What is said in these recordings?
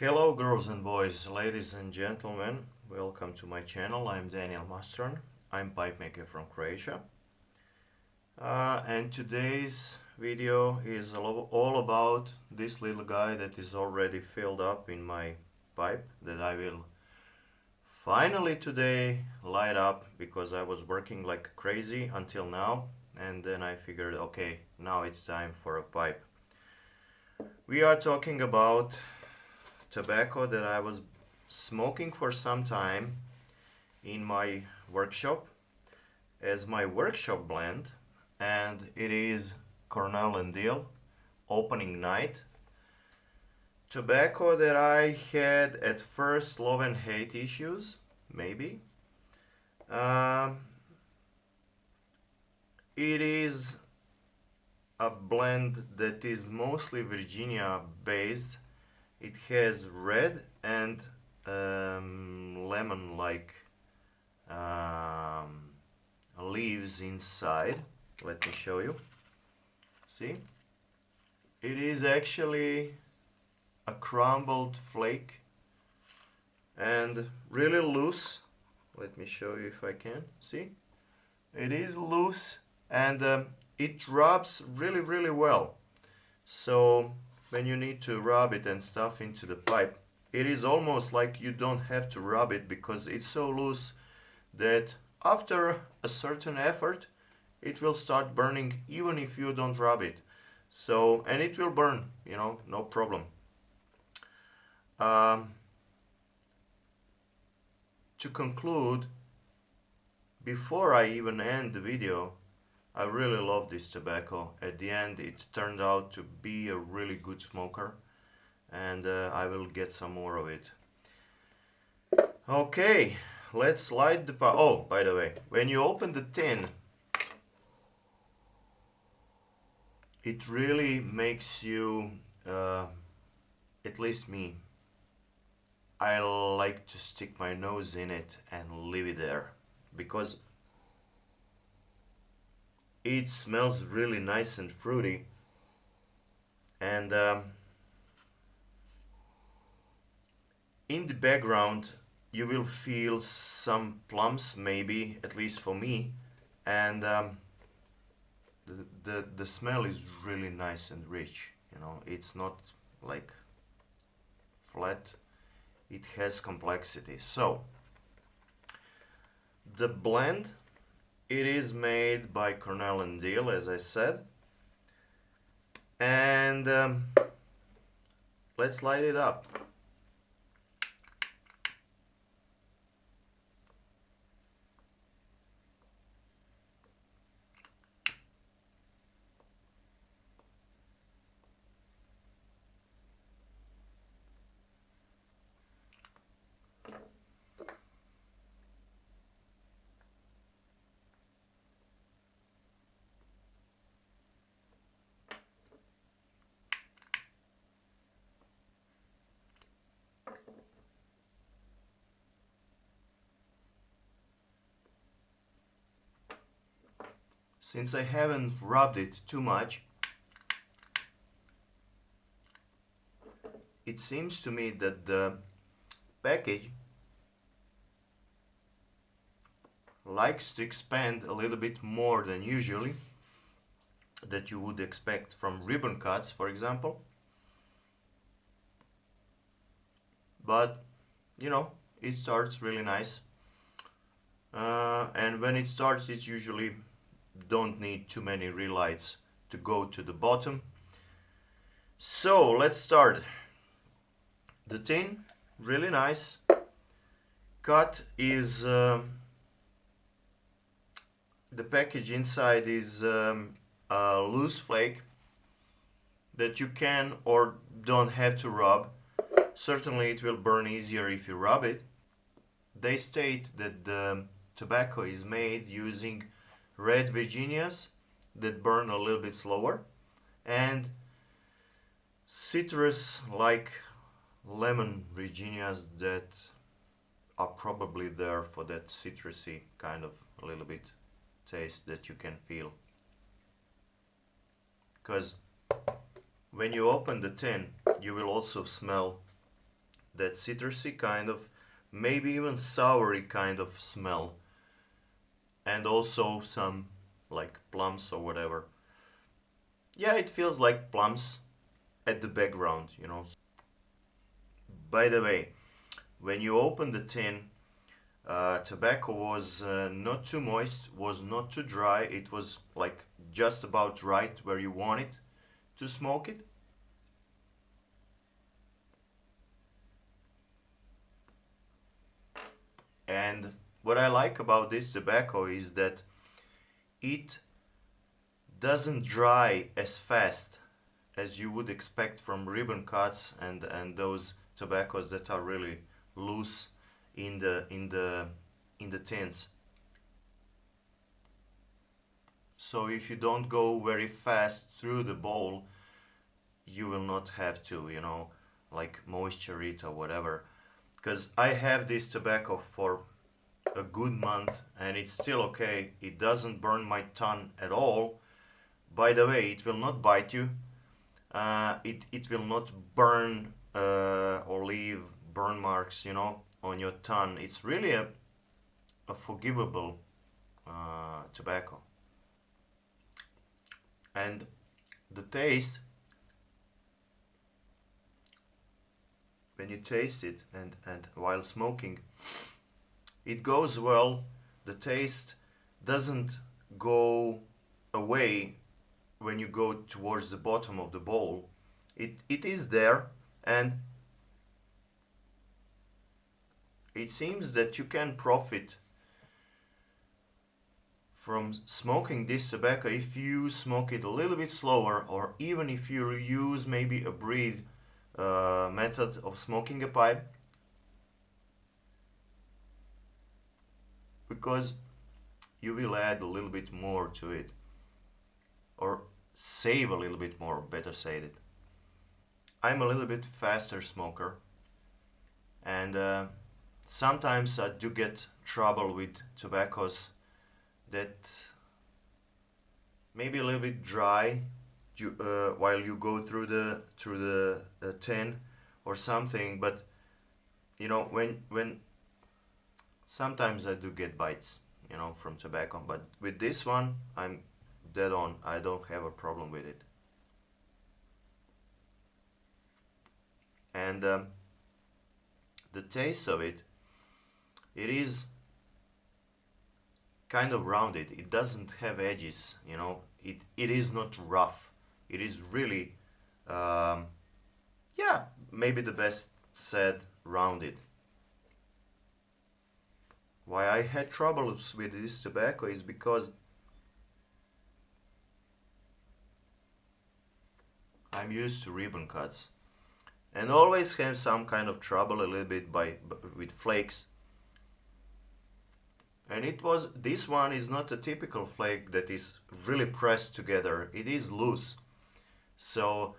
Hello girls and boys, ladies and gentlemen, welcome to my channel. I'm Diehl. I'm pipe maker from Croatia. And today's video is all about this little guy that is already filled up in my pipe that I will finally today light up because I was working like crazy until now, and then I figured, okay, now it's time for a pipe. We are talking about tobacco that I was smoking for some time in my workshop as my workshop blend, and it is Cornell and Diehl opening night tobacco that I had at first love and hate issues, maybe. It is a blend that is mostly Virginia based. It has red and lemon like leaves inside. Let me show you. See? It is actually a crumbled flake and really loose. Let me show you if I can. See? It is loose and it rubs really well. So when you need to rub it and stuff into the pipe, it is almost like you don't have to rub it because it's so loose that after a certain effort it will start burning even if you don't rub it. So, and it will burn, you know, no problem. To conclude, before I even end the video, I really love this tobacco. At the end it turned out to be a really good smoker, and I will get some more of it. Okay, let's light the pipe. Oh, by the way, when you open the tin, it really makes you, at least me, I like to stick my nose in it and leave it there because it smells really nice and fruity, and in the background you will feel some plums, maybe, at least for me, and the smell is really nice and rich. You know, it's not like flat, it has complexity. So the blend, it is made by Cornell and Diehl, as I said, and let's light it up. Since I haven't rubbed it too much, it seems to me that the package likes to expand a little bit more than usually that you would expect from ribbon cuts, for example. But you know, it starts really nice, and when it starts, it usually don't need too many relights to go to the bottom. So let's start. The tin, really nice. Cut is the package inside is a loose flake that you can or don't have to rub. Certainly it will burn easier if you rub it. They state that the tobacco is made using red Virginias that burn a little bit slower, and citrus like lemon Virginias that are probably there for that citrusy kind of a little bit taste that you can feel. Because when you open the tin, you will also smell that citrusy kind of, maybe even soury kind of smell, and also some like plums or whatever. Yeah, it feels like plums at the background, you know. By the way, when you open the tin, tobacco was not too moist, was not too dry. It was like just about right where you want it to smoke it. And what I like about this tobacco is that it doesn't dry as fast as you would expect from ribbon cuts and those tobaccos that are really loose in the tins. So if you don't go very fast through the bowl, you will not have to, you know, like moisture it or whatever. Because I have this tobacco for a good month and it's still okay. It doesn't burn my tongue at all. By the way, it will not bite you. It will not burn or leave burn marks, you know, on your tongue. It's really a forgivable tobacco. And the taste, when you taste it and while smoking, it goes well. The taste doesn't go away when you go towards the bottom of the bowl. It is there, and it seems that you can profit from smoking this tobacco if you smoke it a little bit slower, or even if you use maybe a breathe method of smoking a pipe, because you will add a little bit more to it, or save a little bit more, better said it. I'm a little bit faster smoker, and sometimes I do get trouble with tobaccos that maybe a little bit dry while you go through the tin or something. But you know, when sometimes I do get bites, you know, from tobacco. But with this one, I'm dead on. I don't have a problem with it. And the taste of it, it is kind of rounded. It doesn't have edges, you know. It is not rough. It is really, yeah, maybe the best said, rounded. Why I had troubles with this tobacco is because I'm used to ribbon cuts and always have some kind of trouble a little bit with flakes. And this one is not a typical flake that is really pressed together. It is loose. So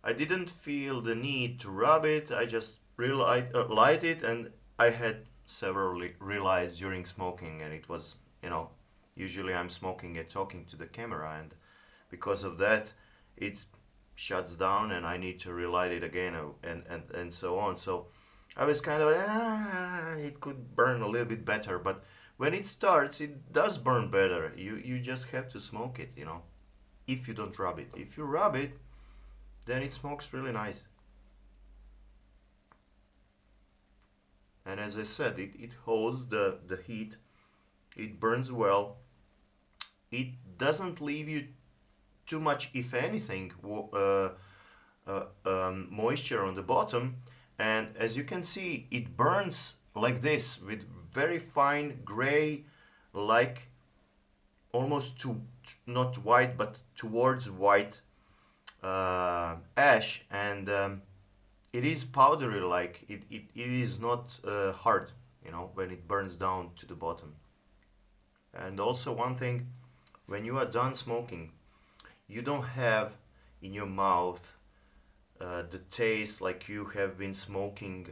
I didn't feel the need to rub it. I just light it, and I had several realized during smoking, and it was, you know, usually I'm smoking and talking to the camera, and because of that, it shuts down and I need to relight it again, and so on. So I was kind of, it could burn a little bit better, but when it starts, it does burn better. You just have to smoke it, you know, if you don't rub it. If you rub it, then it smokes really nice. And as I said, it holds the heat, it burns well, it doesn't leave you too much, if anything, moisture on the bottom. And as you can see, it burns like this with very fine gray, like almost to not white but towards white ash, and it is powdery, like it is not hard, you know, when it burns down to the bottom. And also one thing, when you are done smoking, you don't have in your mouth the taste like you have been smoking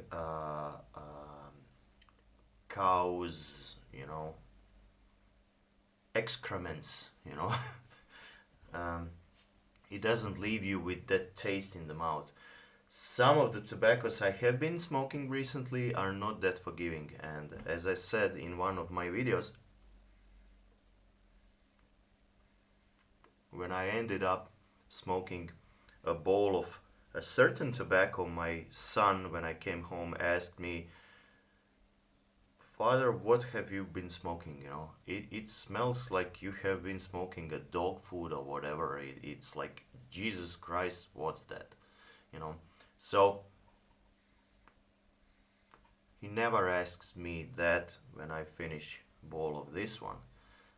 cows, you know, excrements, you know. um, it doesn't leave you with that taste in the mouth. Some of the tobaccos I have been smoking recently are not that forgiving, and as I said in one of my videos, when I ended up smoking a bowl of a certain tobacco, my son, when I came home, asked me, "Father, what have you been smoking? You know, it smells like you have been smoking a dog food or whatever. It's like, Jesus Christ, what's that?" You know, so he never asks me that when I finish bowl of this one.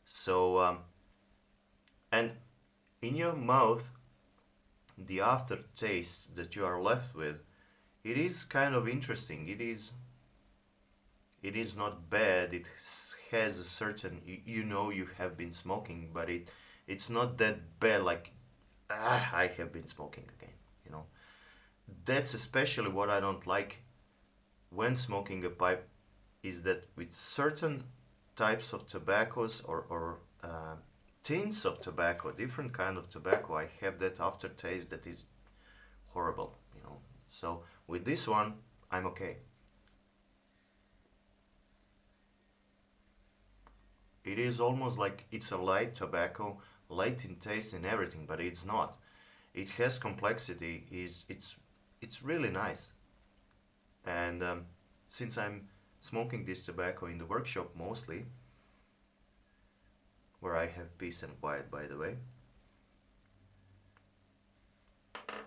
So and in your mouth, the aftertaste that you are left with, it is kind of interesting. It is not bad. It has a certain, you know, you have been smoking, but it's not that bad like, I have been smoking again, you know. That's especially what I don't like when smoking a pipe, is that with certain types of tobaccos or tints of tobacco, different kind of tobacco, I have that aftertaste that is horrible, you know. So with this one, I'm okay. It is almost like it's a light tobacco, light in taste and everything, but it's not. It has complexity. It's really nice. And since I'm smoking this tobacco in the workshop mostly, where I have peace and quiet, by the way,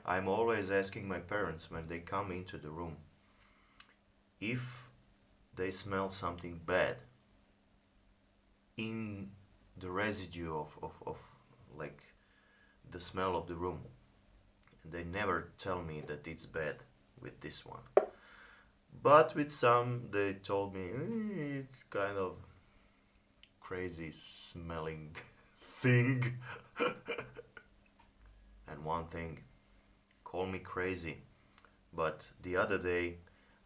I'm always asking my parents when they come into the room if they smell something bad in the residue of like the smell of the room. They never tell me that it's bad with this one. But with some, they told me, it's kind of crazy smelling thing." And one thing, call me crazy, but the other day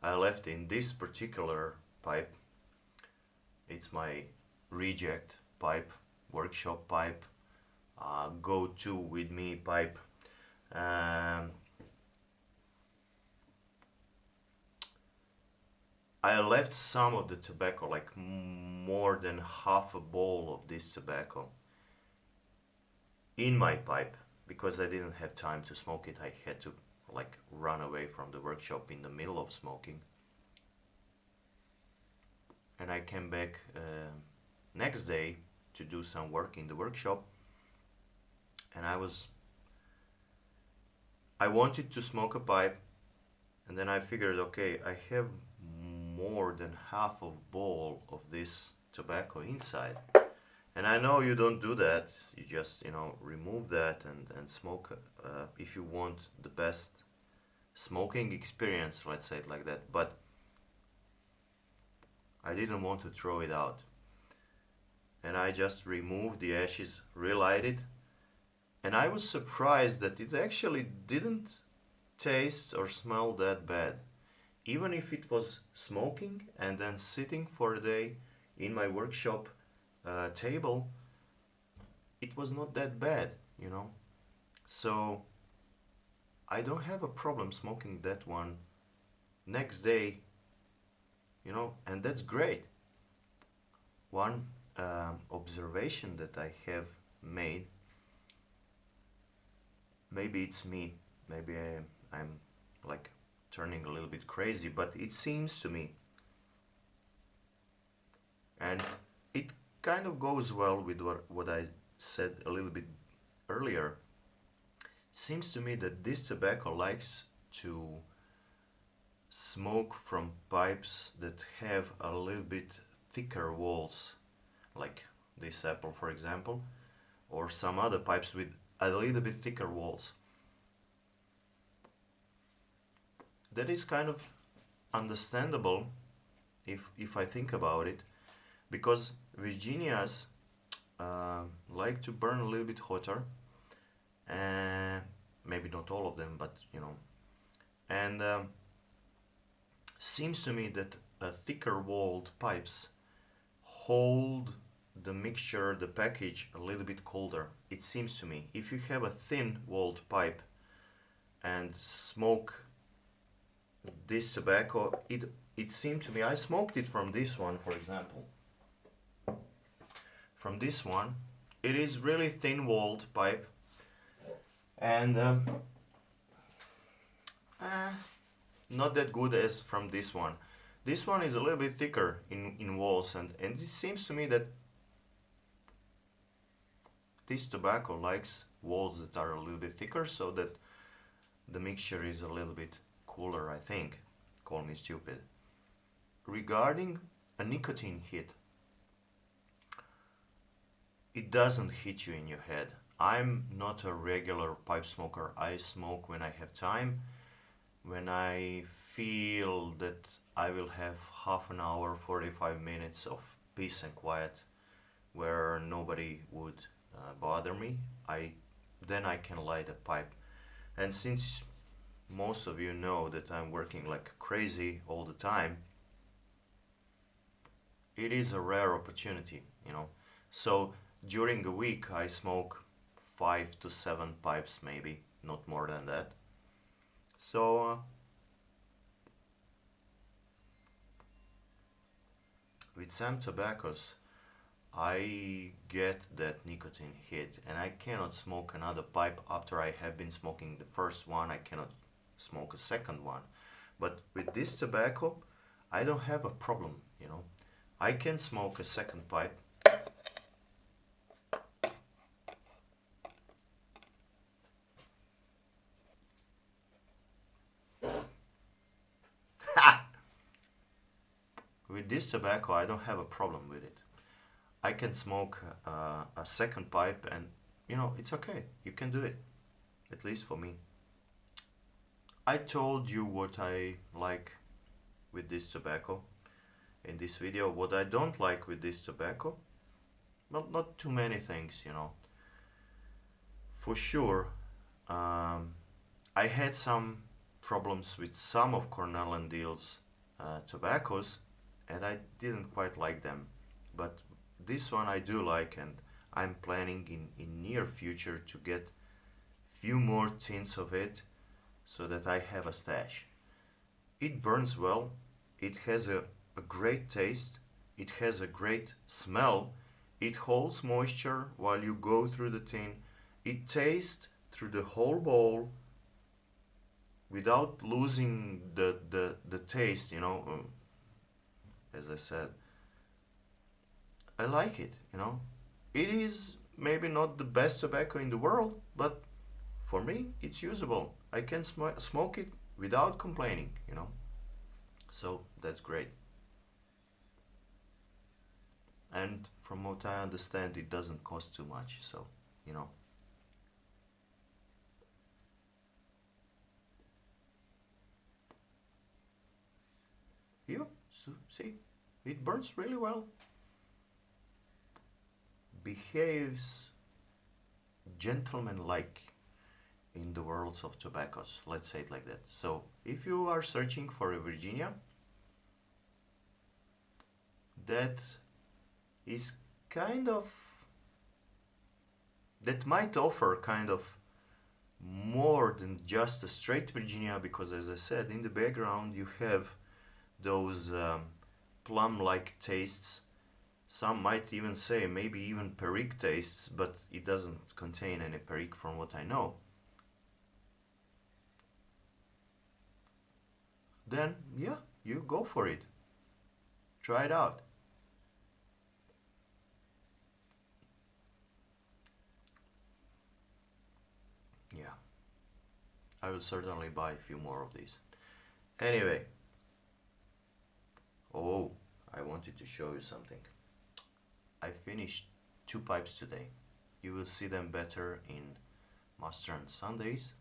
I left in this particular pipe. It's my reject pipe, workshop pipe, go-to with me pipe. Um, I left some of the tobacco, like more than half a bowl of this tobacco, in my pipe because I didn't have time to smoke it. I had to like run away from the workshop in the middle of smoking. And I came back next day to do some work in the workshop, and I wanted to smoke a pipe, and then I figured, okay, I have more than half of bowl of this tobacco inside. And I know you don't do that. You just, you know, remove that and smoke if you want the best smoking experience, let's say it like that. But I didn't want to throw it out. And I just removed the ashes, relight it, and I was surprised that it actually didn't taste or smell that bad. Even if it was smoking and then sitting for a day in my workshop table, it was not that bad, you know. So I don't have a problem smoking that one next day, you know, and that's great. One observation that I have made, maybe it's me, maybe I'm like turning a little bit crazy, but it seems to me, and it kind of goes well with what I said a little bit earlier. Seems to me that this tobacco likes to smoke from pipes that have a little bit thicker walls, like this apple, for example, or some other pipes with a little bit thicker walls. That is kind of understandable if I think about it, because Virginias like to burn a little bit hotter, and maybe not all of them, but you know, and seems to me that thicker walled pipes hold the mixture, the package, a little bit colder. It seems to me if you have a thin walled pipe and smoke this tobacco, it seemed to me, I smoked it from this one, for example. From this one, it is really thin-walled pipe, and not that good as from this one. This one is a little bit thicker in walls, and it seems to me that this tobacco likes walls that are a little bit thicker, so that the mixture is a little bit cooler, I think. Call me stupid. Regarding a nicotine hit, it doesn't hit you in your head. I'm not a regular pipe smoker. I smoke when I have time, when I feel that I will have half an hour, 45 minutes of peace and quiet where nobody would bother me. Then I can light a pipe. And since most of you know that I'm working like crazy all the time, it is a rare opportunity, you know. So during a week I smoke 5 to 7 pipes, maybe, not more than that. So with some tobaccos I get that nicotine hit, and I cannot smoke another pipe after I have been smoking the first one. I cannot smoke a second one. But with this tobacco I don't have a problem, you know. I can smoke a second pipe. With this tobacco I don't have a problem with it. I can smoke a second pipe, and you know, it's okay. You can do it, at least for me. I told you what I like with this tobacco in this video. What I don't like with this tobacco, well, not too many things, you know. For sure, I had some problems with some of Cornell and Diehl's tobaccos, and I didn't quite like them. But this one I do like, and I'm planning in near future to get few more tins of it so that I have a stash. It burns well, it has a great taste, it has a great smell, it holds moisture while you go through the tin, it tastes through the whole bowl without losing the taste, you know. As I said, I like it, you know. It is maybe not the best tobacco in the world, but for me it's usable. I can smoke it without complaining, you know. So that's great. And from what I understand, it doesn't cost too much, so, you know. Yeah, so see, it burns really well. Behaves gentleman-like in the worlds of tobaccos, let's say it like that. So if you are searching for a Virginia that is kind of, that might offer kind of more than just a straight Virginia, because as I said, in the background you have those plum-like tastes. Some might even say maybe even perique tastes, but it doesn't contain any perique from what I know. Then yeah, you go for it. Try it out. Yeah, I will certainly buy a few more of these. Anyway, oh, I wanted to show you something. I finished 2 pipes today. You will see them better in Mustard Sundays.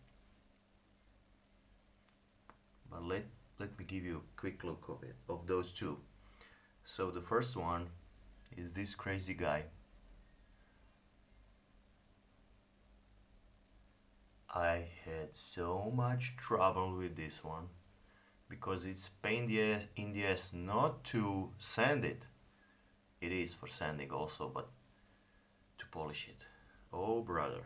But let me give you a quick look of it, of those 2. So the first one is this crazy guy. I had so much trouble with this one because it's pain in the ass not to sand it. It is for sanding also, but to polish it. Oh brother.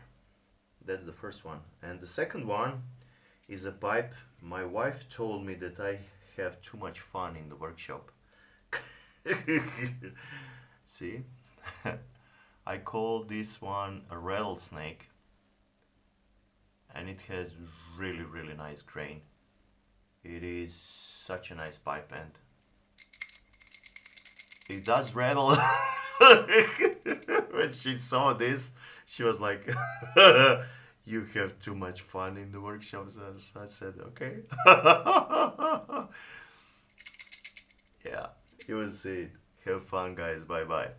That's the first one. And the second one is a pipe My wife told me that I have too much fun in the workshop. See? I call this one a rattlesnake, and it has really nice grain. It is such a nice pipe, and it does rattle. When she saw this, she was like, "You have too much fun in the workshops." So I said, "Okay." Yeah, you will see it. Have fun, guys. Bye bye.